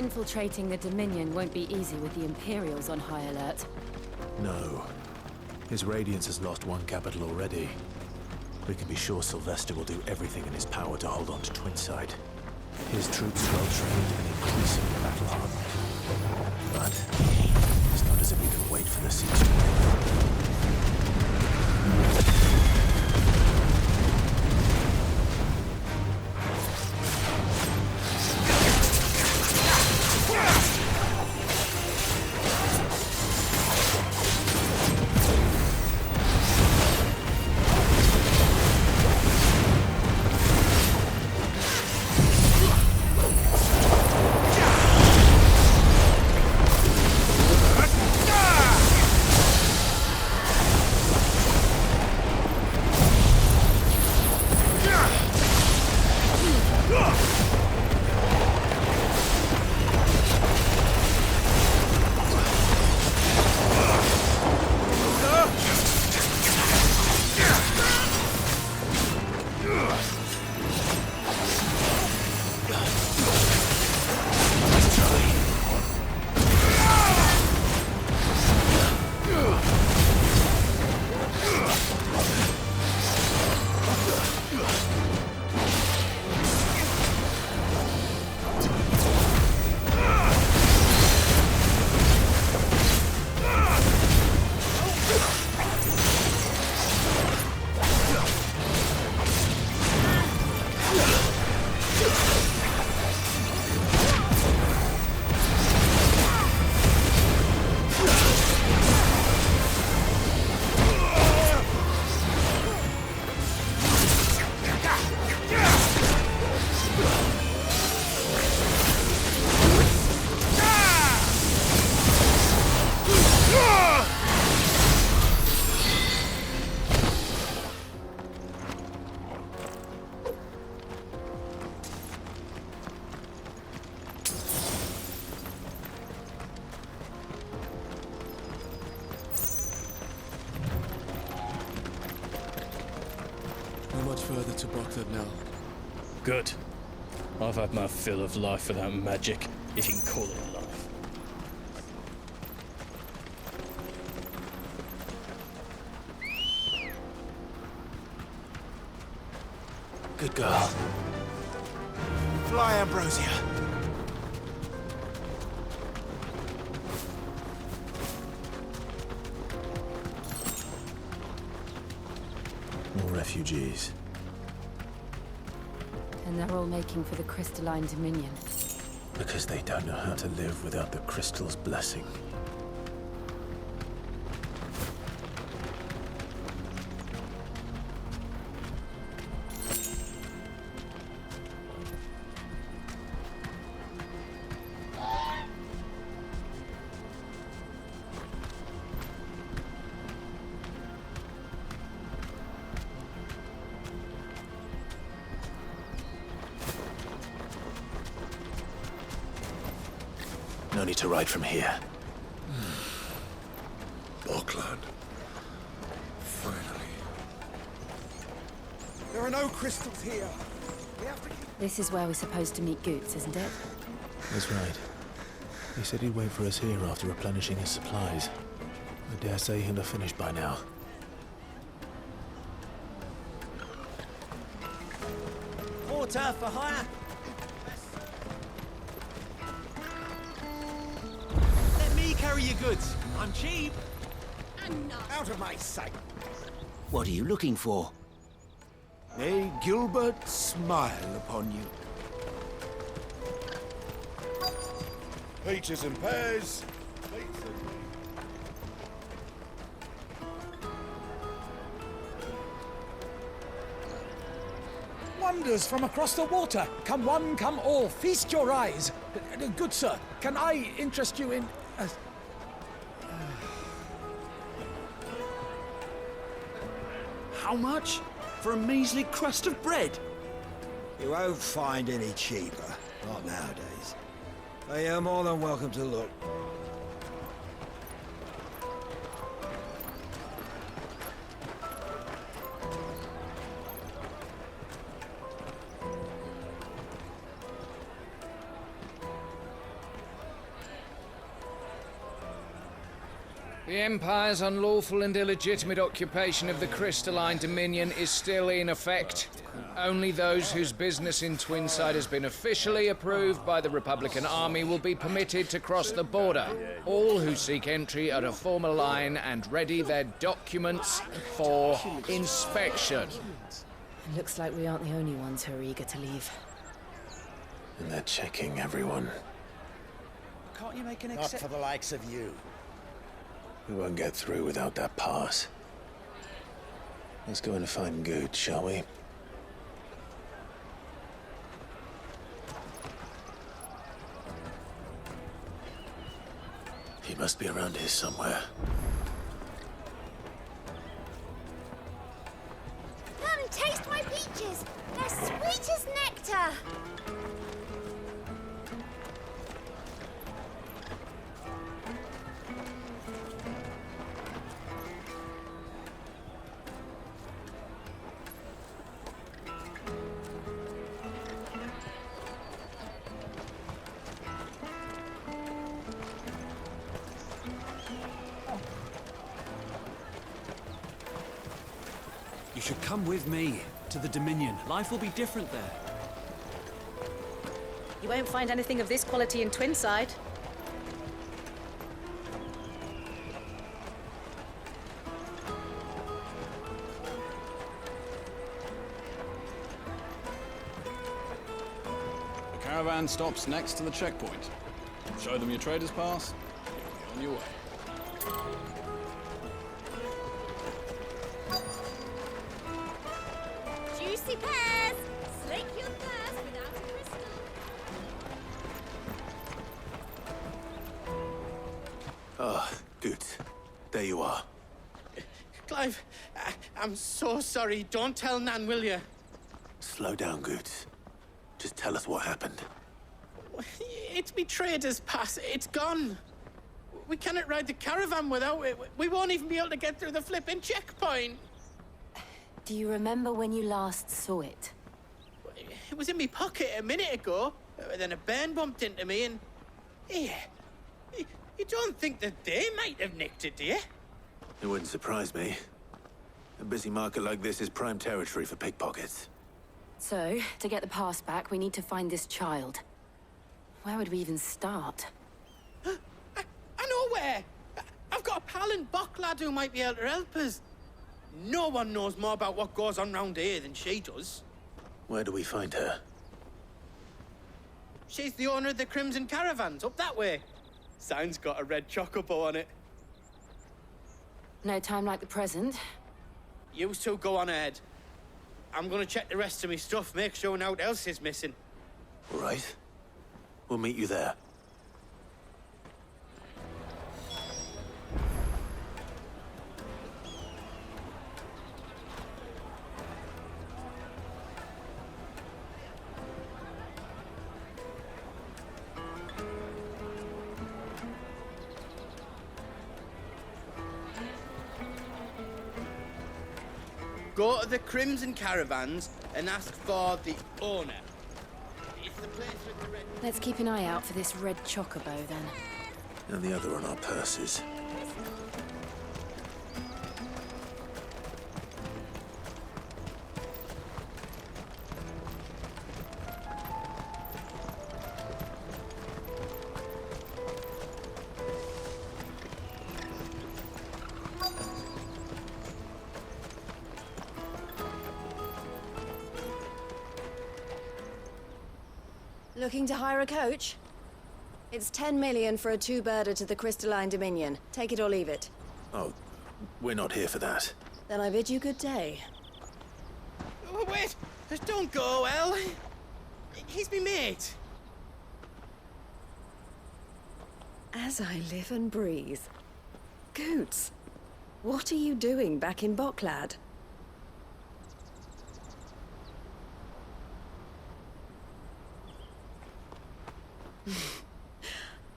Infiltrating the Dominion won't be easy with the Imperials on high alert. No. His Radiance has lost one capital already. We can be sure Sylvester will do everything in his power to hold on to Twinside. His troops are well-trained and increasingly battle-hardened. But it's not as if we can wait for the siege to end. Further to Brockford now. Good. I've had my fill of life without magic, if you can call it life. Good girl. Fly, Ambrosia. More refugees. And they're all making for the Crystalline Dominion. Because they don't know how to live without the crystal's blessing. No need to ride from here. Auckland. Finally. There are no crystals here. We have to keep... This is where we're supposed to meet Goots, isn't it? That's right. He said he'd wait for us here after replenishing his supplies. I dare say he'll have finished by now. Water for hire. Let me carry your goods. I'm cheap. Out of my sight. What are you looking for? May Gilbert smile upon you. Peaches and pears. Wonders from across the water. Come one, come all. Feast your eyes. Good sir, can I interest you in... How much? For a measly crust of bread? You won't find any cheaper. Not nowadays. But you're more than welcome to look. The Empire's unlawful and illegitimate occupation of the Crystalline Dominion is still in effect. Only those whose business in Twinside has been officially approved by the Republican Army will be permitted to cross the border. All who seek entry are to form a line and ready their documents for inspection. Looks like we aren't the only ones who are eager to leave. And they're checking everyone. Can't you make an Not for the likes of you. We won't get through without that pass. Let's go in and find Good, shall we? He must be around here somewhere. Come and taste my peaches. They're sweet as nectar. You should come with me to the Dominion. Life will be different there. You won't find anything of this quality in Twinside. The caravan stops next to the checkpoint. Show them your trader's pass, and you'll be on your way. Juicy pears. Slake your thirst without a crystal. Ah, Good. There you are. Clive, I'm so sorry. Don't tell Nan, will you? Slow down, Good. Just tell us what happened. It's me trader's pass. It's gone. We cannot ride the caravan without it. We won't even be able to get through the flipping checkpoint. Do you remember when you last saw it? It was in my pocket a minute ago. Then a bairn bumped into me and... Yeah. You don't think that they might have nicked it, do you? It wouldn't surprise me. A busy market like this is prime territory for pickpockets. So, to get the pass back, we need to find this child. Where would we even start? I know where. I've got a pal in Bocklad who might be able to help us. No one knows more about what goes on round here than she does. Where do we find her? She's the owner of the Crimson Caravans, up that way. Sign's got a red chocobo on it. No time like the present. You two go on ahead. I'm gonna check the rest of my stuff, make sure naught else is missing. All right. We'll meet you there. Go to the Crimson Caravans and ask for the owner. It's the place with the red... Let's keep an eye out for this red chocobo, then. And the other on our purses. Looking to hire a coach? It's 10 million for a two-birder to the Crystalline Dominion. Take it or leave it. Oh, we're not here for that. Then I bid you good day. Oh, wait! Don't go, El. He's me mate. As I live and breathe. Goots, what are you doing back in Bocklad?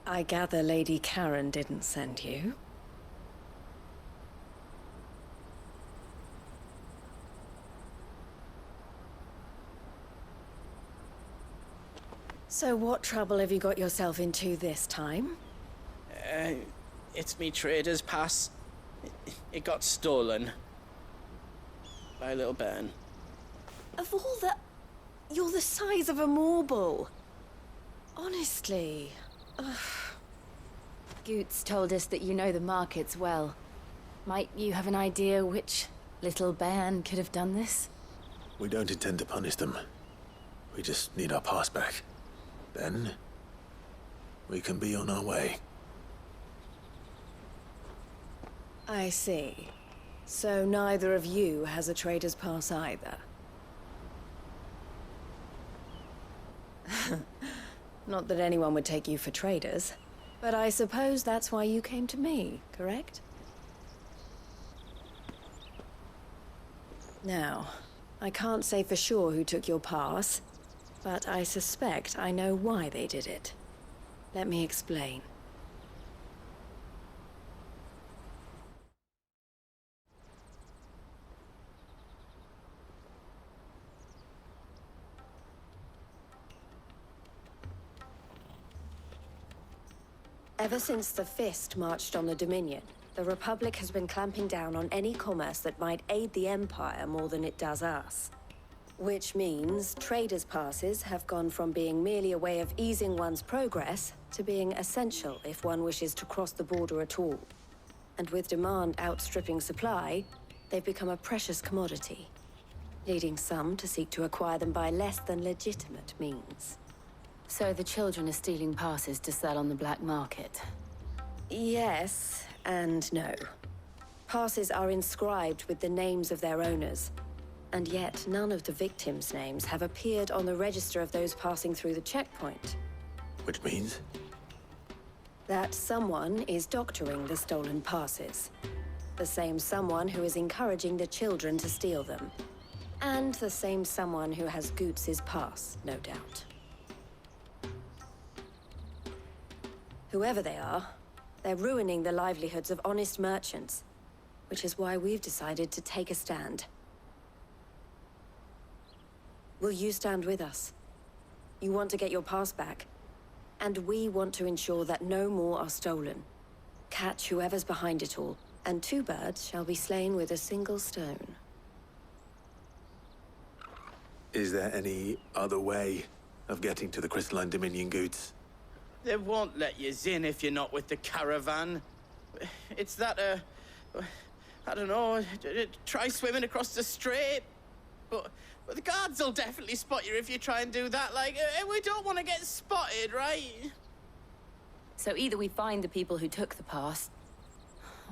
I gather Lady Karen didn't send you. So what trouble have you got yourself into this time? It's me trader's pass. It got stolen. By a little bairn. Of all the... You're the size of a marble. Honestly. Ugh. Goots told us that you know the markets well. Might you have an idea which little bairn could have done this? We don't intend to punish them. We just need our pass back. Then, we can be on our way. I see. So neither of you has a trader's pass either. Not that anyone would take you for traders, but I suppose that's why you came to me, correct? Now, I can't say for sure who took your pass, but I suspect I know why they did it. Let me explain. Ever since the Fist marched on the Dominion, the Republic has been clamping down on any commerce that might aid the Empire more than it does us. Which means traders' passes have gone from being merely a way of easing one's progress to being essential if one wishes to cross the border at all. And with demand outstripping supply, they've become a precious commodity, leading some to seek to acquire them by less than legitimate means. So the children are stealing passes to sell on the black market? Yes and no. Passes are inscribed with the names of their owners, and yet none of the victims' names have appeared on the register of those passing through the checkpoint. Which means? That someone is doctoring the stolen passes. The same someone who is encouraging the children to steal them. And the same someone who has Goots' pass, no doubt. Whoever they are, they're ruining the livelihoods of honest merchants, which is why we've decided to take a stand. Will you stand with us? You want to get your pass back, and we want to ensure that no more are stolen. Catch whoever's behind it all, and two birds shall be slain with a single stone. Is there any other way of getting to the Crystalline Dominion, Goots? They won't let you in if you're not with the caravan. It's that, I don't know, try swimming across the strait. But the guards will definitely spot you if you try and do that. Like, we don't want to get spotted, right? So either we find the people who took the pass,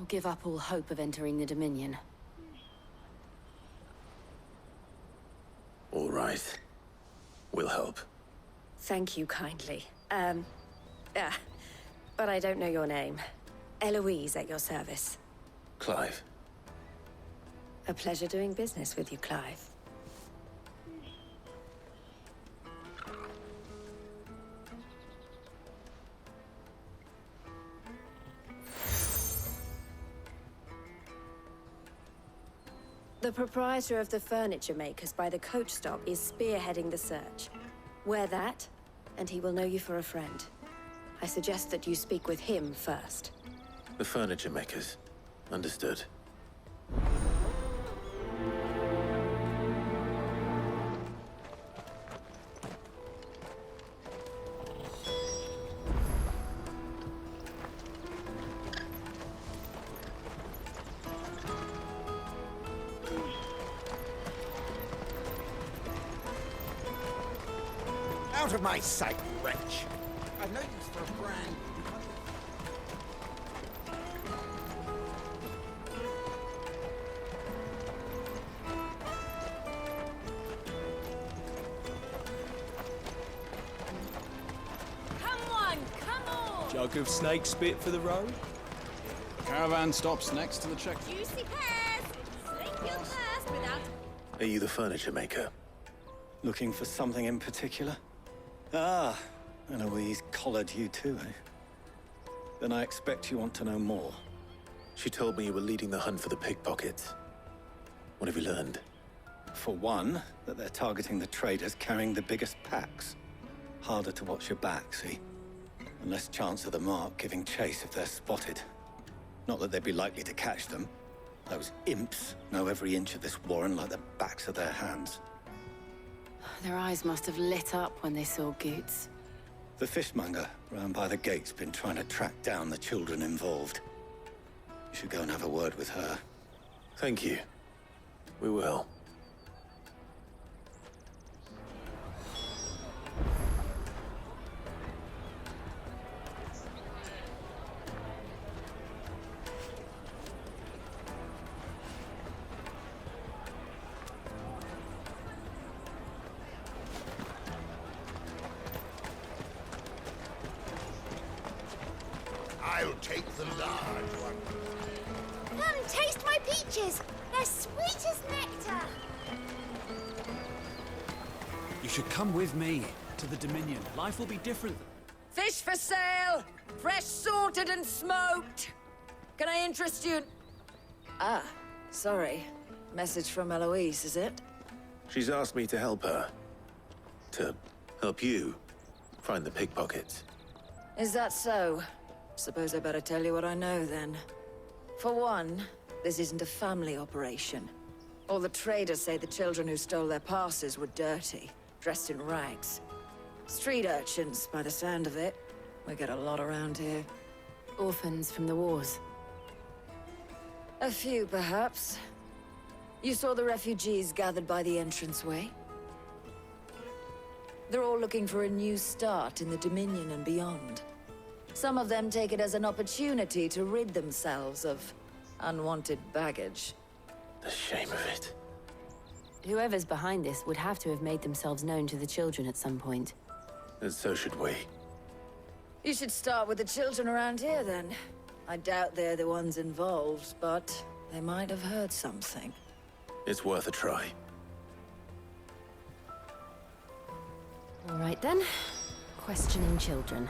or give up all hope of entering the Dominion. All right. We'll help. Thank you kindly. But I don't know your name. Eloise at your service. Clive. A pleasure doing business with you, Clive. The proprietor of the furniture makers by the coach stop is spearheading the search. Wear that, and he will know you for a friend. I suggest that you speak with him first. The furniture makers. Understood. Out of my sight, wretch! I've no use for a brand. Come on, come on! Jug of snake spit for the road? The caravan stops next to the checkpoint. Juicy pears! Slake your thirst without... Are you the furniture maker? Looking for something in particular? Ah, Eloise collared you too, eh? Then I expect you want to know more. She told me you were leading the hunt for the pickpockets. What have you learned? For one, that they're targeting the traders carrying the biggest packs. Harder to watch your back, see? And less chance of the mark giving chase if they're spotted. Not that they'd be likely to catch them. Those imps know every inch of this warren like the backs of their hands. Their eyes must have lit up when they saw Goots. The fishmonger round by the gate's been trying to track down the children involved. You should go and have a word with her. Thank you. We will. I'll take the large one. Come, taste my peaches. They're sweet as nectar. You should come with me to the Dominion. Life will be different. Fish for sale! Fresh sorted and smoked! Can I interest you? Ah, sorry. Message from Eloise, is it? She's asked me to help her. To help you find the pickpockets. Is that so? Suppose I better tell you what I know, then. For one, this isn't a family operation. All the traders say the children who stole their passes were dirty, dressed in rags. Street urchins, by the sound of it. We get a lot around here. Orphans from the wars. A few, perhaps. You saw the refugees gathered by the entranceway? They're all looking for a new start in the Dominion and beyond. Some of them take it as an opportunity to rid themselves of unwanted baggage. The shame of it. Whoever's behind this would have to have made themselves known to the children at some point. And so should we. You should start with the children around here, then. I doubt they're the ones involved, but they might have heard something. It's worth a try. All right, then. Questioning children.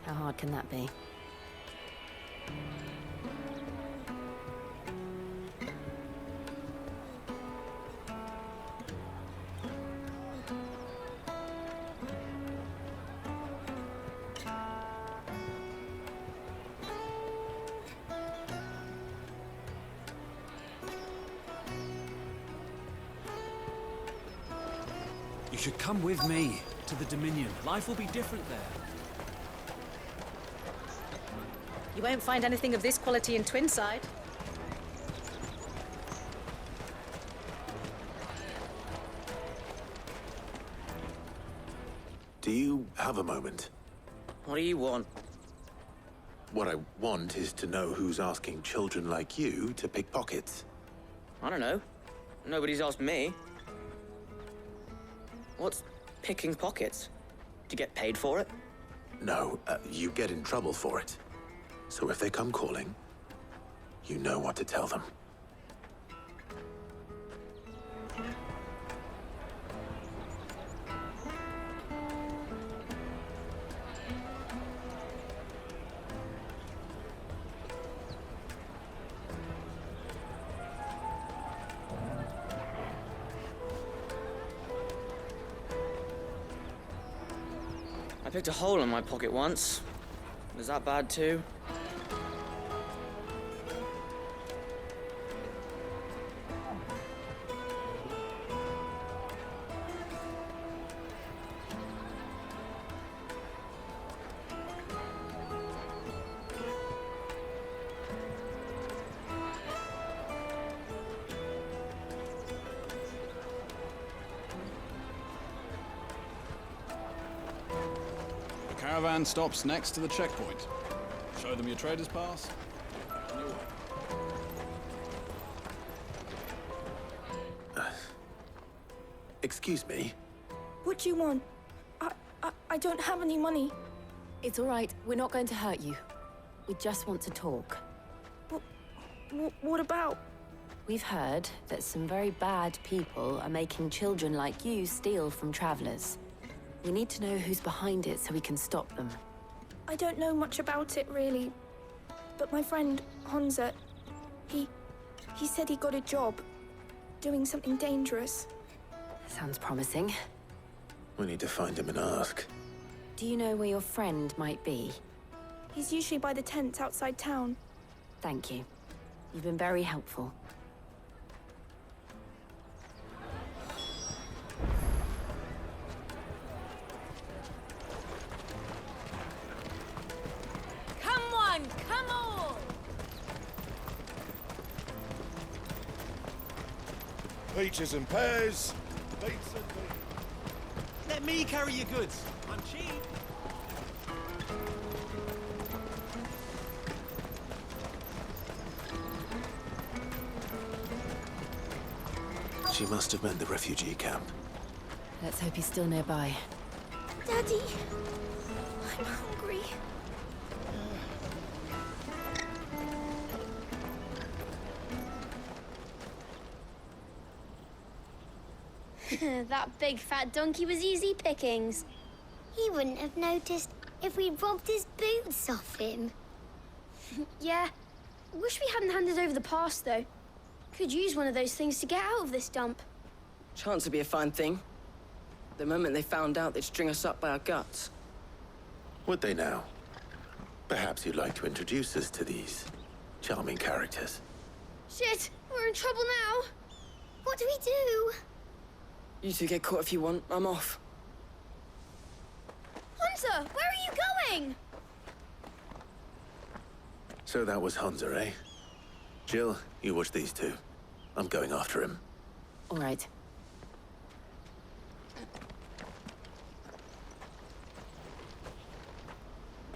How hard can that be? You should come with me to the Dominion. Life will be different there. You won't find anything of this quality in Twinside. Do you have a moment? What do you want? What I want is to know who's asking children like you to pick pockets. I don't know. Nobody's asked me. What's picking pockets? Do you get paid for it? No, you get in trouble for it. So if they come calling, you know what to tell them. I picked a hole in my pocket once. Was that bad too? The caravan stops next to the checkpoint. Show them your trader's pass. On your way. Excuse me? What do you want? I don't have any money. It's all right. We're not going to hurt you. We just want to talk. What about? We've heard that some very bad people are making children like you steal from travelers. We need to know who's behind it so we can stop them. I don't know much about it, really. But my friend, Honza, he said he got a job doing something dangerous. Sounds promising. We need to find him and ask. Do you know where your friend might be? He's usually by the tents outside town. Thank you. You've been very helpful. Come on, come on! Peaches and pears. Pizza. Let me carry your goods. I'm cheap. She must have meant the refugee camp. Let's hope he's still nearby. Daddy, I'm hungry. That big fat donkey was easy pickings. He wouldn't have noticed if we'd robbed his boots off him. Yeah. Wish we hadn't handed over the pass, though. Could use one of those things to get out of this dump. Chance would be a fine thing. The moment they found out, they'd string us up by our guts. Would they now? Perhaps you'd like to introduce us to these charming characters. Shit, we're in trouble now. What do we do? You two get caught if you want. I'm off. Hunter, where are you going? So that was Hunter, eh? Jill, you watch these two. I'm going after him. All right.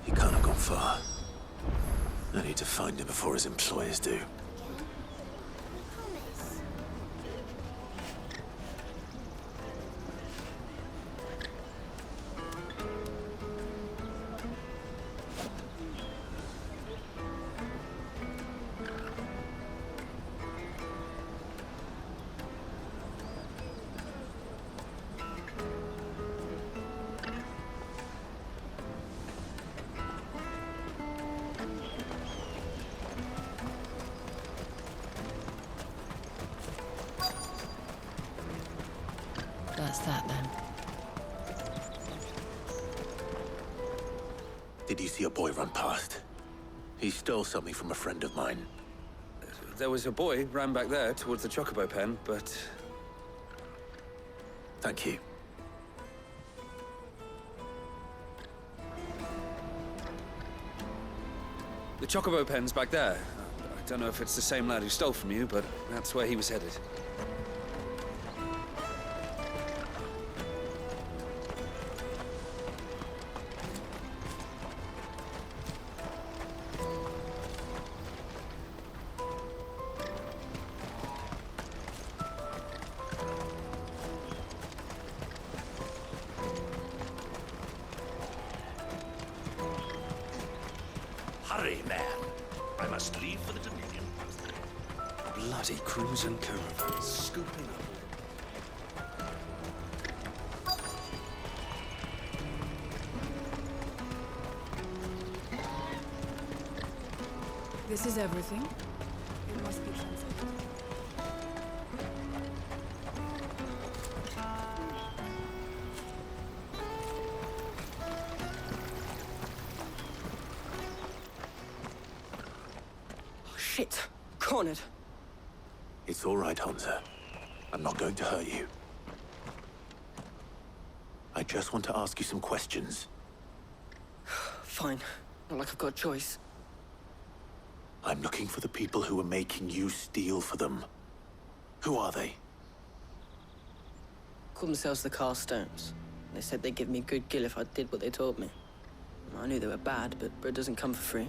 He can't have gone far. I need to find him before his employers do. That's that then. Did you see a boy run past? He stole something from a friend of mine. There was a boy ran back there towards the Chocobo pen, but... Thank you. The Chocobo pen's back there. I don't know if it's the same lad who stole from you, but that's where he was headed. Hurry, man. I must leave for the Dominion. Bloody crews and caravans scooping up. This is everything. It must be translated. Oh, shit. Cornered. It's all right, Hunter. I'm not going to hurt you. I just want to ask you some questions. Fine. Not like I've got a choice. I'm looking for the people who are making you steal for them. Who are they? Call themselves the Carstones. They said they'd give me good gill if I did what they told me. I knew they were bad, but bread doesn't come for free.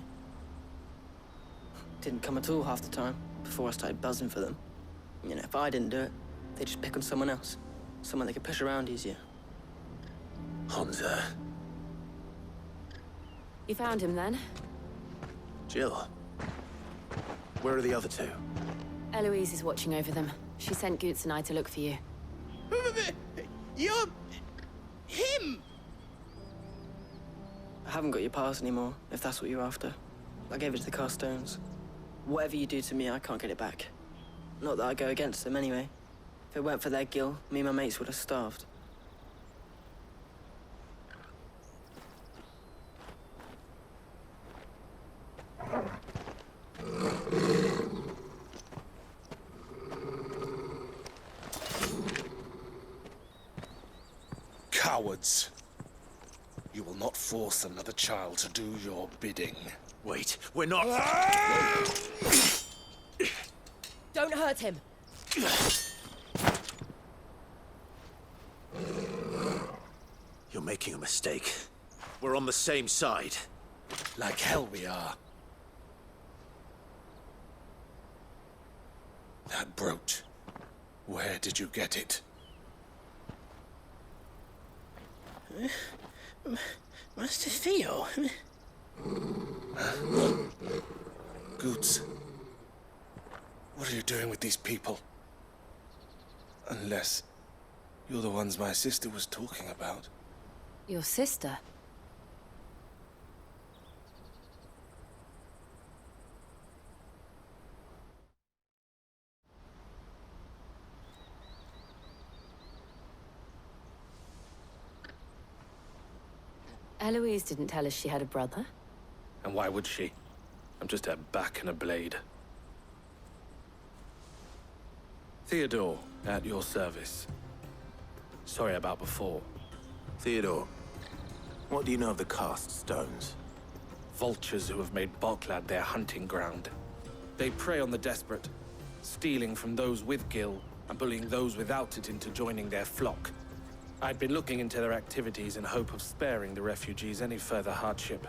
Didn't come at all half the time, before I started buzzing for them. You know, if I didn't do it, they'd just pick on someone else. Someone they could push around easier. Hunter. You found him then? Jill. Where are the other two? Eloise is watching over them. She sent Goots and I to look for you. You're... him! I haven't got your pass anymore, if that's what you're after. I gave it to the Carstones. Whatever you do to me, I can't get it back. Not that I go against them anyway. If it weren't for their gill, me and my mates would have starved. cowards. You will not force another child to do your bidding. Wait, we're not... Don't hurt him. You're making a mistake. We're on the same side. Like hell we are. That brooch. Where did you get it? Master Theo? Goots. What are you doing with these people? Unless you're the ones my sister was talking about. Your sister? Eloise didn't tell us she had a brother. And why would she? I'm just her back and a blade. Theodore, at your service. Sorry about before. Theodore, what do you know of the cast stones? Vultures who have made Boklad their hunting ground. They prey on the desperate, stealing from those with gil and bullying those without it into joining their flock. I'd been looking into their activities in hope of sparing the refugees any further hardship.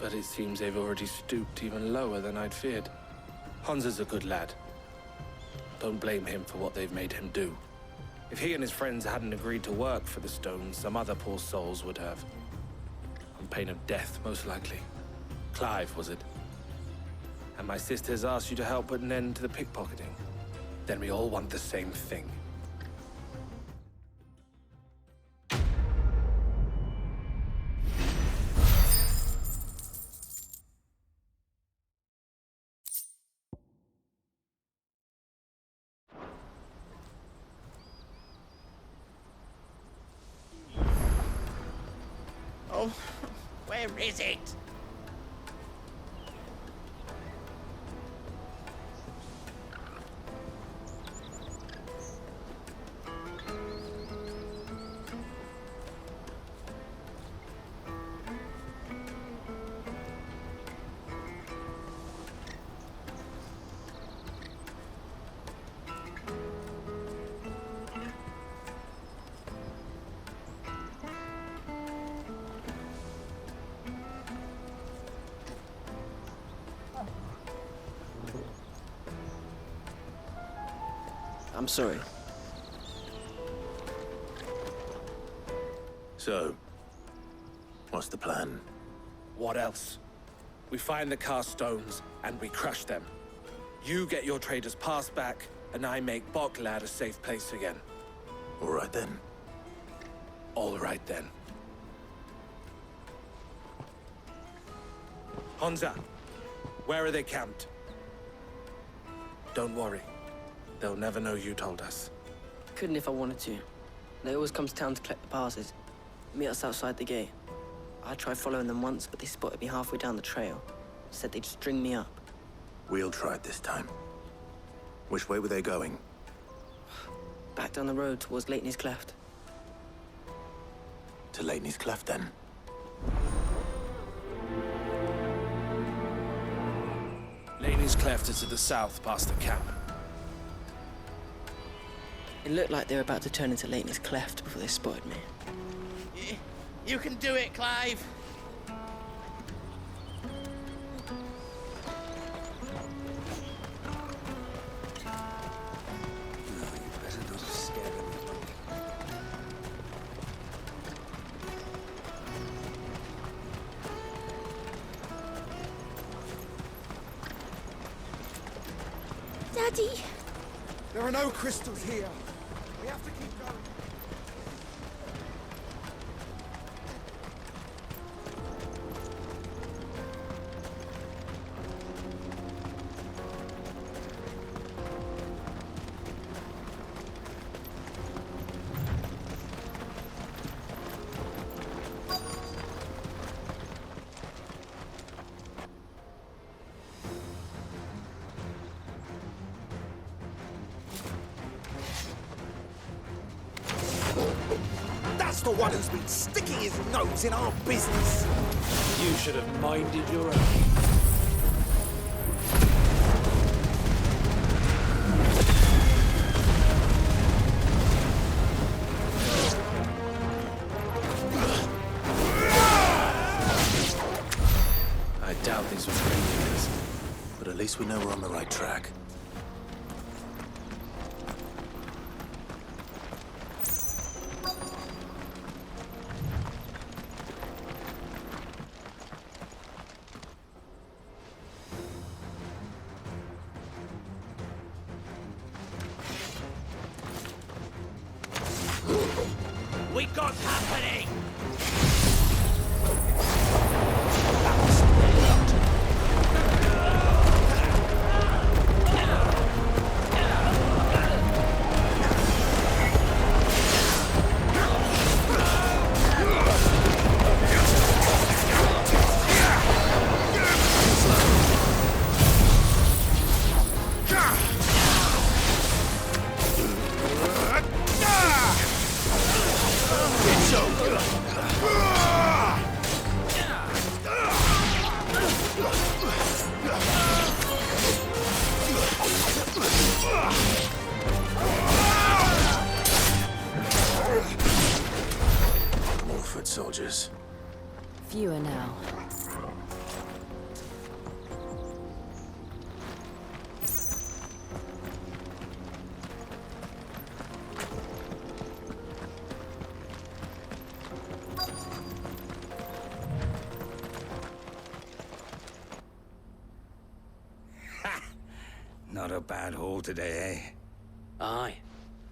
But it seems they've already stooped even lower than I'd feared. Hansa's a good lad. Don't blame him for what they've made him do. If he and his friends hadn't agreed to work for the stones, some other poor souls would have. On pain of death, most likely. Clive, was it? And my sisters asked you to help put an end to the pickpocketing. Then we all want the same thing. Oh, where is it? I'm sorry. So, what's the plan? What else? We find the cast stones and we crush them. You get your trader's pass back, and I make Boklad a safe place again. All right then. All right then. Hansa, where are they camped? Don't worry. They'll never know you told us. Couldn't if I wanted to. They always come to town to collect the passes. Meet us outside the gate. I tried following them once, but they spotted me halfway down the trail. Said they'd string me up. We'll try it this time. Which way were they going? Back down the road towards Leighton's Cleft. To Leighton's Cleft, then? Leighton's Cleft is to the south, past the camp. It looked like they were about to turn into Leighton's Cleft before they spotted me. You can do it, Clive. Daddy! There are no crystals here. We have to keep going. He's the one who's been sticking his nose in our business. You should have minded your own. I doubt these were strangers, but at least we know we're on the right track. We got company! More foot soldiers. Fewer now. Not a bad haul today, eh? Aye.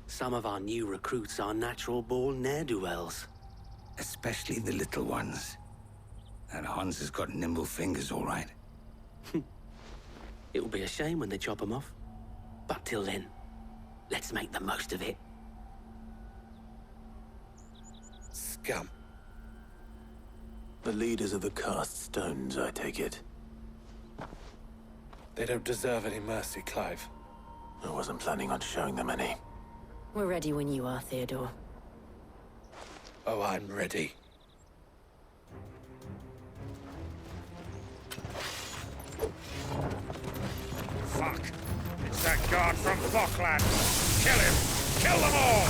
Some of our new recruits are natural-born ne'er-do-wells. Especially the little ones. That Hans has got nimble fingers, all right. It will be a shame when they chop them off. But till then, let's make the most of it. Scum. The leaders of the cast stones, I take it. They don't deserve any mercy, Clive. I wasn't planning on showing them any. We're ready when you are, Theodore. Oh, I'm ready. Fuck! It's that guard from Falkland! Kill him! Kill them all!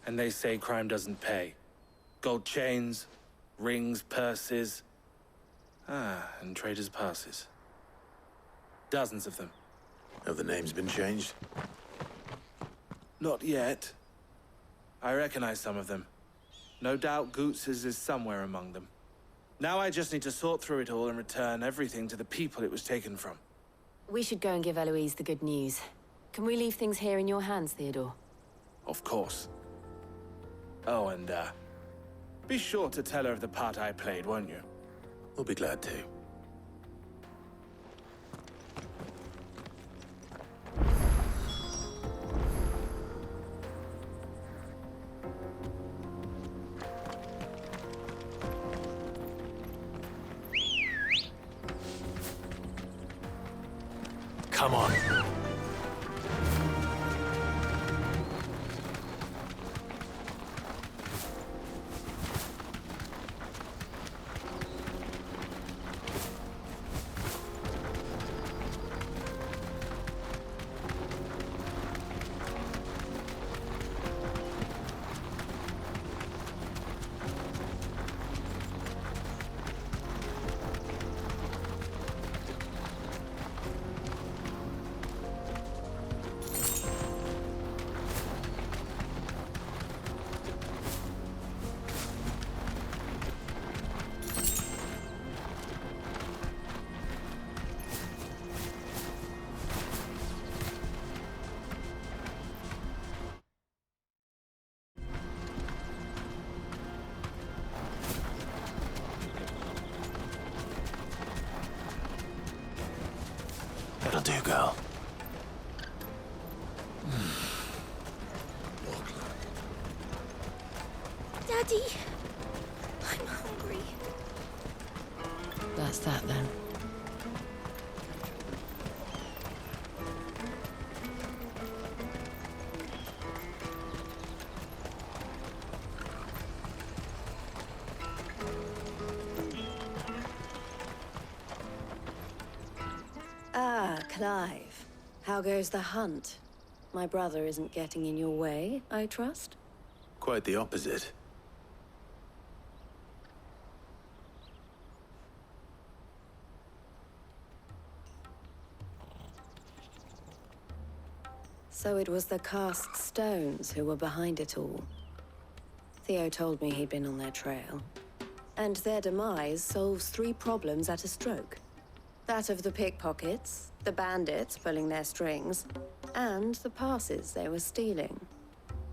And they say crime doesn't pay. Gold chains, rings, purses. And traders' passes. Dozens of them. Have the names been changed? Not yet. I recognize some of them. No doubt Goots's is somewhere among them. Now I just need to sort through it all and return everything to the people it was taken from. We should go and give Eloise the good news. Can we leave things here in your hands, Theodore? Of course. Oh, and, be sure to tell her of the part I played, won't you? We'll be glad to. Come on. That'll do, girl. Daddy, I'm hungry. That's that then. Ah, Clive. How goes the hunt? My brother isn't getting in your way, I trust? Quite the opposite. So it was the cast stones who were behind it all. Theo told me he'd been on their trail. And their demise solves 3 problems at a stroke. That of the pickpockets, the bandits pulling their strings, and the passes they were stealing.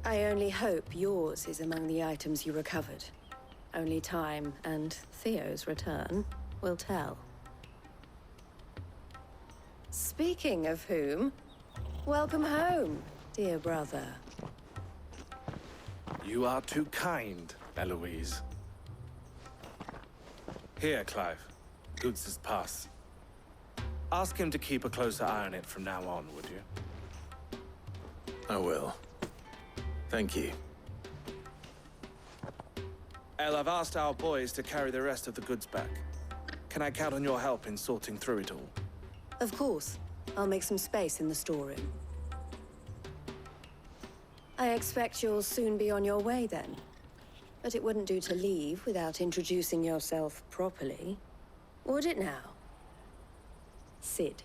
I only hope yours is among the items you recovered. Only time and Theo's return will tell. Speaking of whom, welcome home, dear brother. You are too kind, Eloise. Here, Clive. Goots's pass. Ask him to keep a closer eye on it from now on, would you? I will. Thank you. El, I've asked our boys to carry the rest of the goods back. Can I count on your help in sorting through it all? Of course. I'll make some space in the storeroom. I expect you'll soon be on your way then. But it wouldn't do to leave without introducing yourself properly. Would it now? Sid.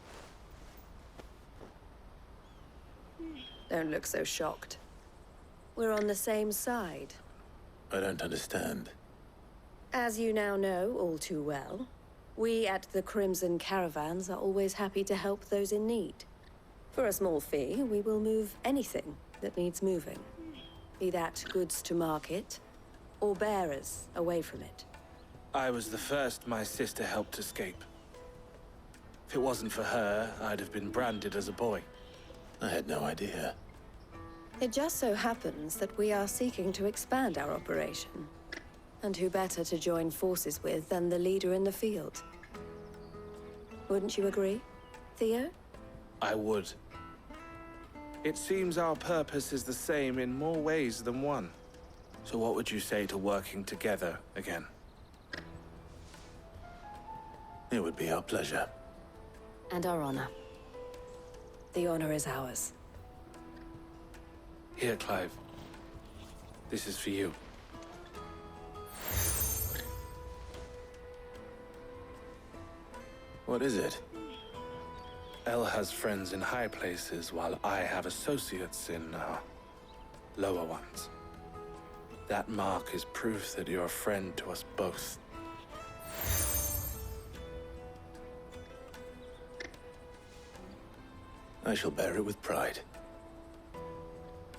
Don't look so shocked. We're on the same side. I don't understand. As you now know all too well, we at the Crimson Caravans are always happy to help those in need. For a small fee, we will move anything that needs moving. Be that goods to market, or bearers away from it. I was the first my sister helped escape. If it wasn't for her, I'd have been branded as a boy. I had no idea. It just so happens that we are seeking to expand our operation. And who better to join forces with than the leader in the field? Wouldn't you agree, Theo? I would. It seems our purpose is the same in more ways than one. So what would you say to working together again? It would be our pleasure. And our honor. The honor is ours. Here, Clive. This is for you. What is it? El has friends in high places, while I have associates in, lower ones. That mark is proof that you're a friend to us both. I shall bear it with pride.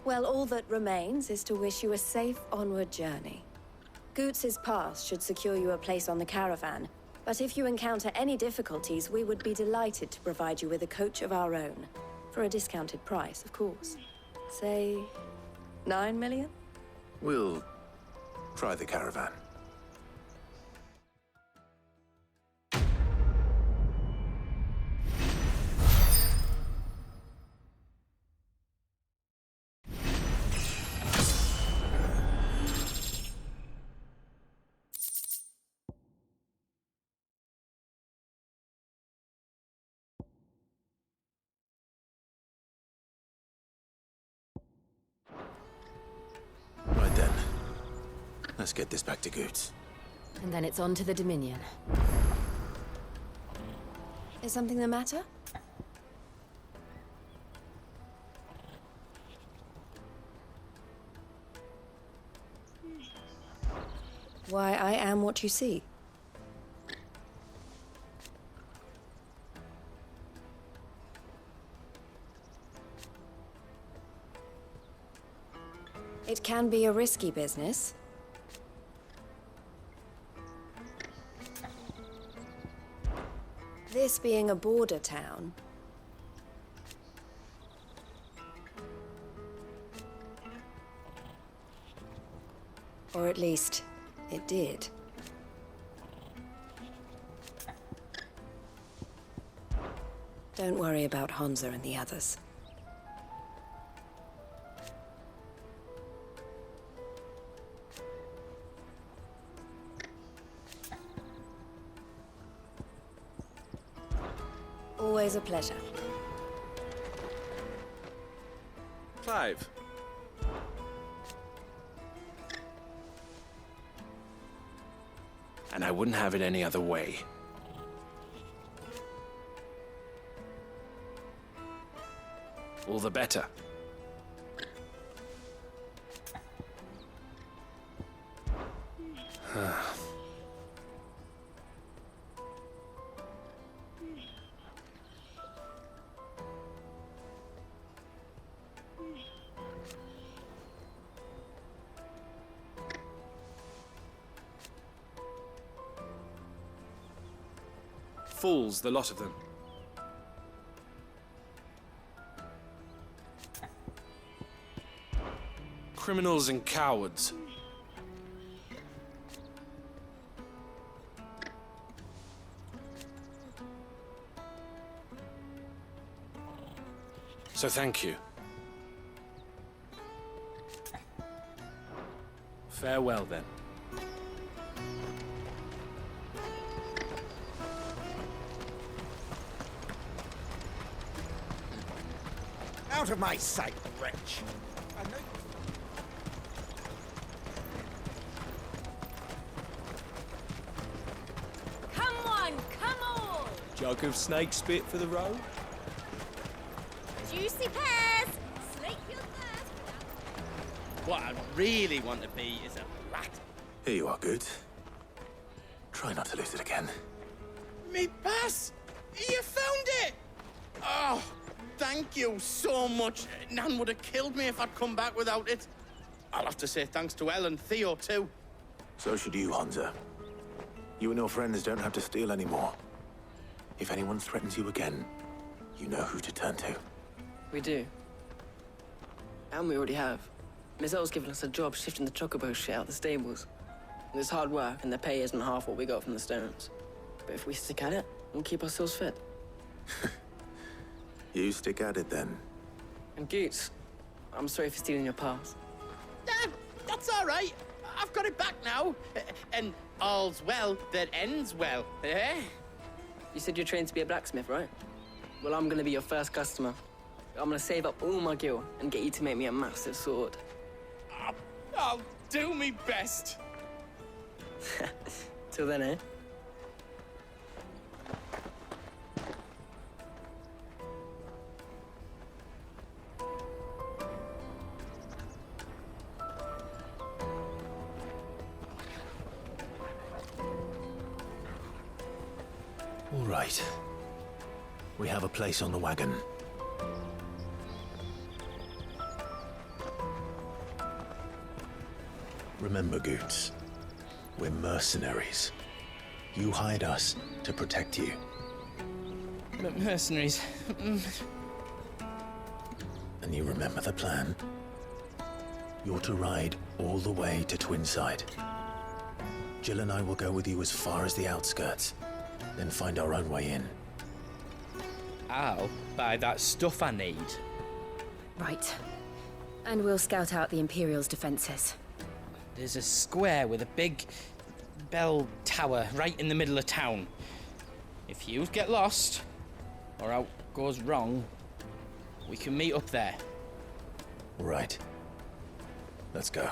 Well, all that remains is to wish you a safe onward journey. Goots's pass should secure you a place on the caravan, but if you encounter any difficulties, we would be delighted to provide you with a coach of our own. For a discounted price, of course. Say, 9 million? We'll try the caravan. Right then. Let's get this back to Goots. And then it's on to the Dominion. Is something the matter? Why, I am what you see. It can be a risky business. This being a border town, or at least it did. Don't worry about Honza and the others. Always a pleasure. Clive. And I wouldn't have it any other way. All the better. Fools, the lot of them. Criminals and cowards. So thank you. Farewell then. Out of my sight, wretch! I know. Come on, come on! Jug of snake spit for the road? Juicy pears! Slake your thirst! What I really want to be is a rat. Here you are, Goots. Try not to lose it again. Me pass! You found it! Oh, thank you so much. Nan would have killed me if I'd come back without it. I'll have to say thanks to Elle and Theo, too. So should you, Honza. You and your friends don't have to steal anymore. If anyone threatens you again, you know who to turn to. We do. And we already have. Mizelle's given us a job shifting the chocobo shit out the stables. And it's hard work, and the pay isn't half what we got from the Stones. But if we stick at it, we'll keep ourselves fit. You stick at it, then. And Goots, I'm sorry for stealing your pass. That's all right. I've got it back now. And all's well that ends well, eh? You said you're trained to be a blacksmith, right? Well, I'm gonna be your first customer. I'm gonna save up all my gil and get you to make me a massive sword. I'll do me best. Till then, eh? Right. We have a place on the wagon. Remember, Goots, we're mercenaries. You hired us to protect you. But mercenaries... And you remember the plan? You're to ride all the way to Twinside. Jill and I will go with you as far as the outskirts, then find our own way in. I'll buy that stuff I need. Right. And we'll scout out the Imperial's defenses. There's a square with a big bell tower right in the middle of town. If you get lost, or out goes wrong, we can meet up there. Right. Let's go.